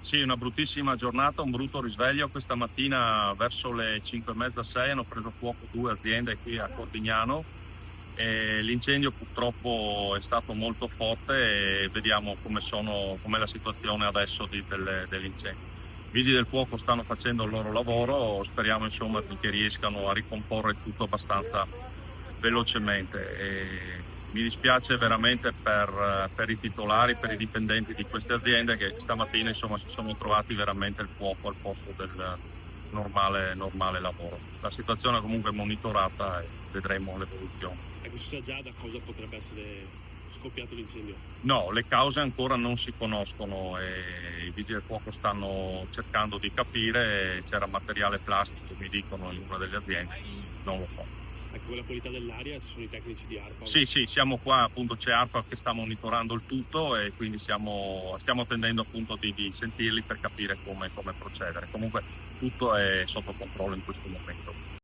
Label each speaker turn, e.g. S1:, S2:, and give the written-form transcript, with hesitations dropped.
S1: Sì, una bruttissima giornata, un brutto risveglio. Questa mattina verso le 5:30-6 hanno preso fuoco due aziende qui a Cordignano e l'incendio purtroppo è stato molto forte e vediamo com'è la situazione adesso dell'incendio. I vigili del fuoco stanno facendo il loro lavoro, speriamo insomma che riescano a ricomporre tutto abbastanza velocemente. Mi dispiace veramente per i titolari, per i dipendenti di queste aziende che stamattina insomma si sono trovati veramente il fuoco al posto del normale lavoro. La situazione è comunque monitorata e vedremo l'evoluzione.
S2: Ecco, si sa già da cosa potrebbe essere scoppiato l'incendio?
S1: No, le cause ancora non si conoscono e i vigili del fuoco stanno cercando di capire. C'era materiale plastico, mi dicono, in una delle aziende, non lo so.
S2: Ecco, con la qualità dell'aria ci sono i tecnici di ARPA?
S1: Sì, siamo qua, appunto c'è ARPA che sta monitorando il tutto e quindi stiamo attendendo appunto di sentirli per capire come procedere. Comunque tutto è sotto controllo in questo momento.